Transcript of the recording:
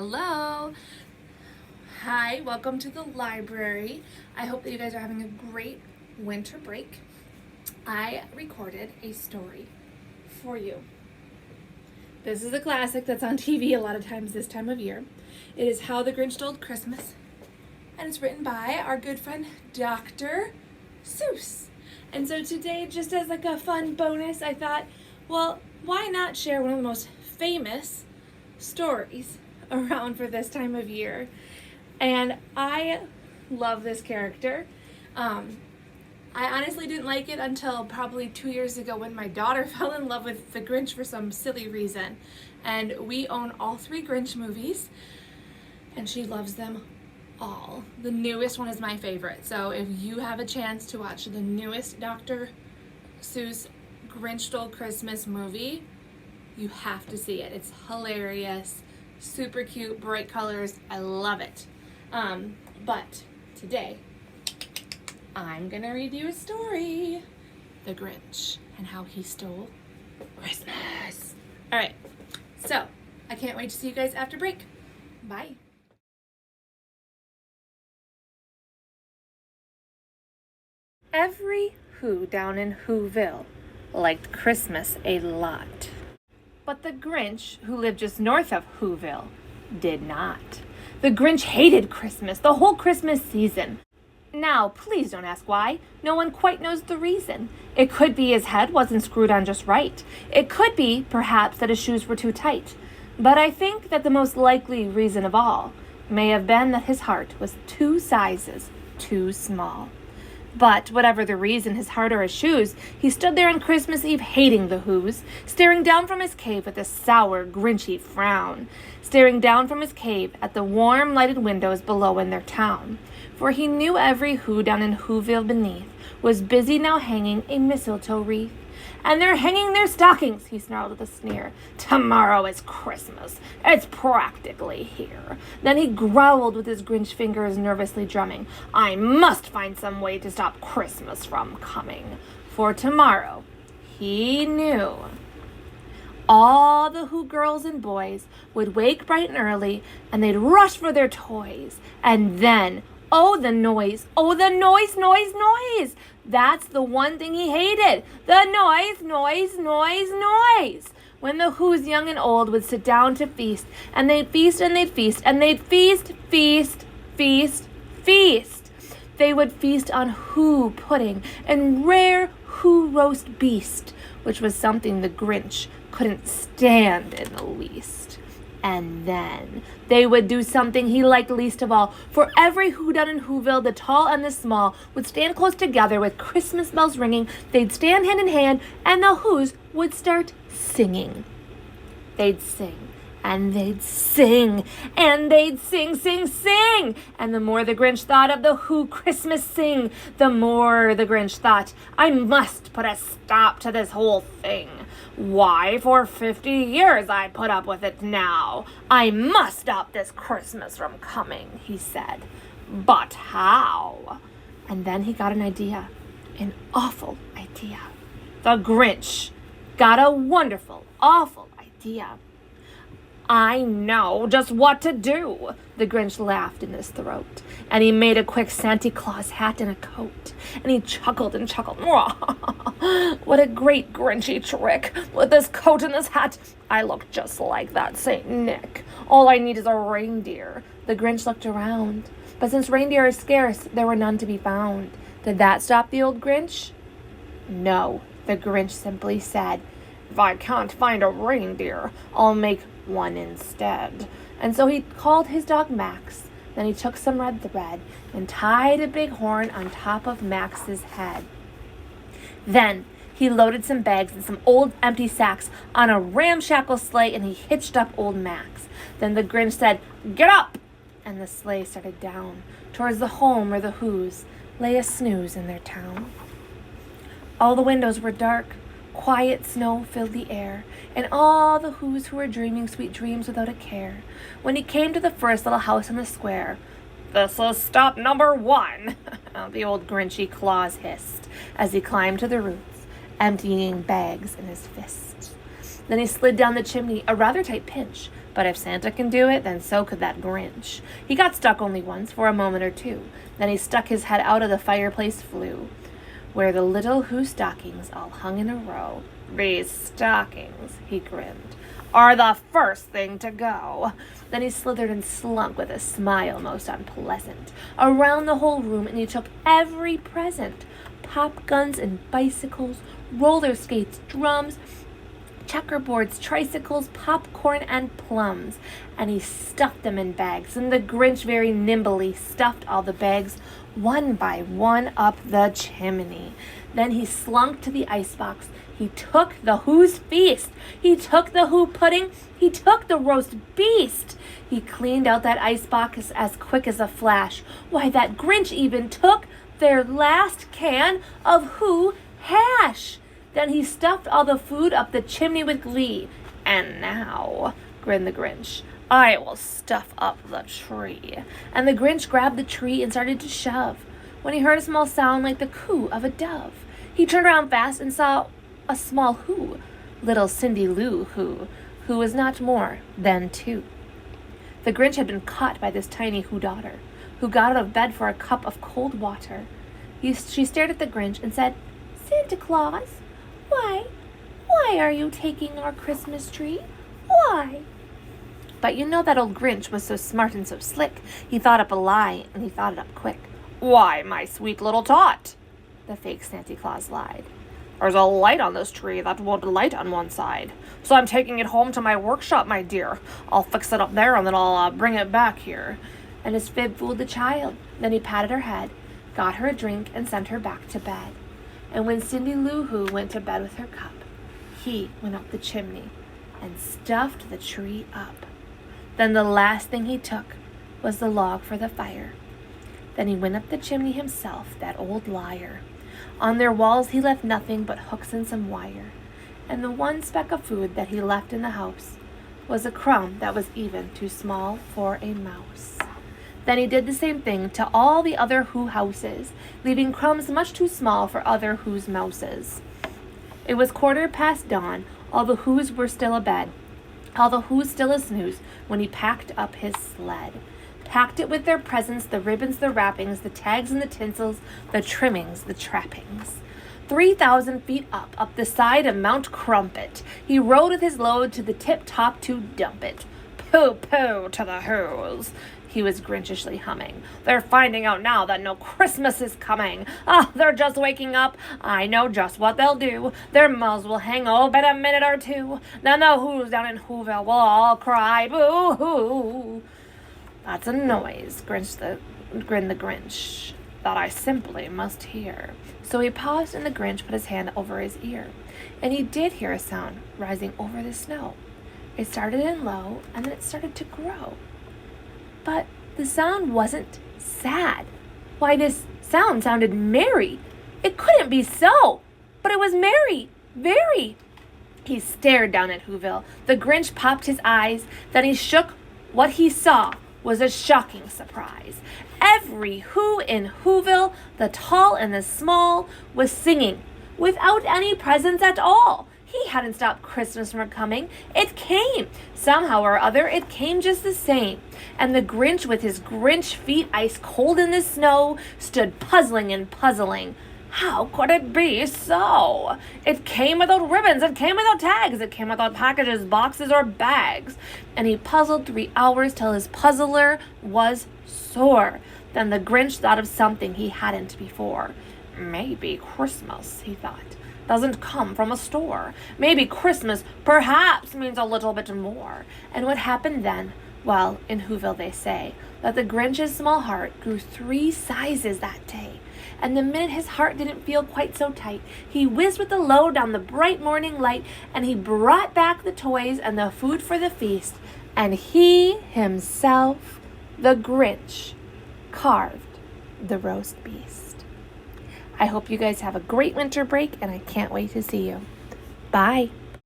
Hello. Hi, welcome to the library. I hope that you guys are having a great winter break. I recorded a story for you. This is a classic that's on TV a lot of times this time of year. It is How the Grinch Stole Christmas, and it's written by our good friend Dr. Seuss. And so today, just as like a fun bonus, I thought, well, why not share one of the most famous stories around for this time of year? And I love this character. I honestly didn't like it until probably 2 years ago when my daughter fell in love with the Grinch for some silly reason. And we own all 3 Grinch movies, and she loves them all. The newest one is my favorite. So if you have a chance to watch the newest Dr. Seuss Grinch Stole Christmas movie, you have to see it. It's hilarious, super cute, bright colors. I love it. But today, I'm gonna read you a story, The Grinch and How He Stole Christmas. All right, so I can't wait to see you guys after break. Bye. Every Who down in Whoville liked Christmas a lot. But the Grinch, who lived just north of Whoville, did not. The Grinch hated Christmas, the whole Christmas season. Now, please don't ask why. No one quite knows the reason. It could be his head wasn't screwed on just right. It could be, perhaps, that his shoes were too tight. But I think that the most likely reason of all may have been that his heart was 2 sizes too small. But whatever the reason, his heart or his shoes, he stood there on Christmas Eve hating the Whos, staring down from his cave with a sour, grinchy frown, staring down from his cave at the warm, lighted windows below in their town. For he knew every Who down in Whoville beneath was busy now hanging a mistletoe wreath. And they're hanging their stockings, he snarled with a sneer. Tomorrow is Christmas. It's practically here. Then he growled with his Grinch fingers nervously drumming. I must find some way to stop Christmas from coming. For tomorrow, he knew, all the Who girls and boys would wake bright and early, and they'd rush for their toys. And then, oh, the noise. Oh, the noise, noise, noise. That's the one thing he hated. The noise, noise, noise, noise. When the Who's young and old would sit down to feast, and they'd feast and they'd feast, and they'd feast, feast, feast, feast. They would feast on Who pudding and rare Who roast beast, which was something the Grinch couldn't stand in the least. And then they would do something he liked least of all. For every Who down in Whoville, the tall and the small, would stand close together with Christmas bells ringing. They'd stand hand in hand, and the Whos would start singing. They'd sing, and they'd sing, and they'd sing, sing, sing. And the more the Grinch thought of the Who Christmas sing, the more the Grinch thought, I must put a stop to this whole thing. Why, for 50 years I put up with it now. I must stop this Christmas from coming, he said. But how? And then he got an idea, an awful idea. The Grinch got a wonderful, awful idea. I know just what to do. The Grinch laughed in his throat, and he made a quick Santa Claus hat and a coat, and he chuckled and chuckled. What a great Grinchy trick. With this coat and this hat, I look just like that Saint Nick. All I need is a reindeer. The Grinch looked around, but since reindeer are scarce, there were none to be found. Did that stop the old Grinch? No, the Grinch simply said, if I can't find a reindeer, I'll make one instead. And so he called his dog Max. Then he took some red thread and tied a big horn on top of Max's head. Then he loaded some bags and some old empty sacks on a ramshackle sleigh, and he hitched up old Max. Then the Grinch said, get up! And the sleigh started down towards the home where the Whos lay a snooze in their town. All the windows were dark. Quiet snow filled the air, and all the Whos who were dreaming sweet dreams without a care. When he came to the first little house on the square, this is stop number 1, the old Grinchy Claus hissed as he climbed to the roots, emptying bags in his fists. Then he slid down the chimney, a rather tight pinch, But if Santa can do it, then so could that Grinch. He got stuck only once, for a moment or two. Then he stuck his head out of the fireplace flue, where the little Who stockings all hung in a row. These stockings, he grinned, are the first thing to go. Then he slithered and slunk with a smile most unpleasant around the whole room, and he took every present: pop guns and bicycles, roller skates, drums, checkerboards, tricycles, popcorn, and plums, and he stuffed them in bags, and the Grinch very nimbly stuffed all the bags one by one up the chimney. Then he slunk to the icebox. He took the Who's feast. He took the Who pudding. He took the roast beast. He cleaned out that icebox as quick as a flash. Why, that Grinch even took their last can of Who hash. Then he stuffed all the food up the chimney with glee. And now, grinned the Grinch, I will stuff up the tree. And the Grinch grabbed the tree and started to shove, when he heard a small sound like the coo of a dove. He turned around fast and saw a small Who, little Cindy Lou who was not more than 2. The Grinch had been caught by this tiny Who daughter, who got out of bed for a cup of cold water. She stared at the Grinch and said, Santa Claus, why are you taking our Christmas tree? Why? But you know that old Grinch was so smart and so slick, he thought up a lie, and he thought it up quick. Why, my sweet little tot, the fake Santa Claus lied. There's a light on this tree that won't light on one side, so I'm taking it home to my workshop, my dear. I'll fix it up there, and then I'll bring it back here. And his fib fooled the child. Then he patted her head, got her a drink, and sent her back to bed. And when Cindy Lou Who went to bed with her cup, he went up the chimney and stuffed the tree up. Then the last thing he took was the log for the fire. Then he went up the chimney himself, that old liar. On their walls he left nothing but hooks and some wire, and the one speck of food that he left in the house was a crumb that was even too small for a mouse. Then he did the same thing to all the other Who houses, leaving crumbs much too small for other Who's mouses. It was 1/4 dawn. All the Who's were still abed, all the Who's still a snooze, when he packed up his sled. Packed it with their presents, the ribbons, the wrappings, the tags and the tinsels, the trimmings, the trappings. 3,000 feet up the side of Mount Crumpet, he rode with his load to the tip-top to dump it. Pooh-pooh to the Who's, he was Grinchishly humming. They're finding out now that no Christmas is coming. They're just waking up. I know just what they'll do. Their mouths will hang open a minute or two. Then the Who's down in Whoville will all cry, boo-hoo. That's a noise, grinned the Grinch, that I simply must hear. So he paused, and the Grinch put his hand over his ear, and he did hear a sound rising over the snow. It started in low, and then it started to grow. But the sound wasn't sad. Why, this sound sounded merry. It couldn't be so, but it was merry, very. He stared down at Whoville. The Grinch popped his eyes, then he shook. What he saw was a shocking surprise. Every Who in Whoville, the tall and the small, was singing without any presents at all. He hadn't stopped Christmas from coming. It came. Somehow or other, it came just the same. And the Grinch, with his Grinch feet ice cold in the snow, stood puzzling and puzzling. How could it be so? It came without ribbons, it came without tags, it came without packages, boxes, or bags. And he puzzled 3 hours till his puzzler was sore. Then the Grinch thought of something he hadn't before. Maybe Christmas, he thought, doesn't come from a store. Maybe Christmas perhaps means a little bit more. And what happened then? Well, in Whoville they say that the Grinch's small heart grew 3 sizes that day. And the minute his heart didn't feel quite so tight, he whizzed with the load down the bright morning light, and he brought back the toys and the food for the feast, and he himself, the Grinch, carved the roast beast. I hope you guys have a great winter break, and I can't wait to see you. Bye.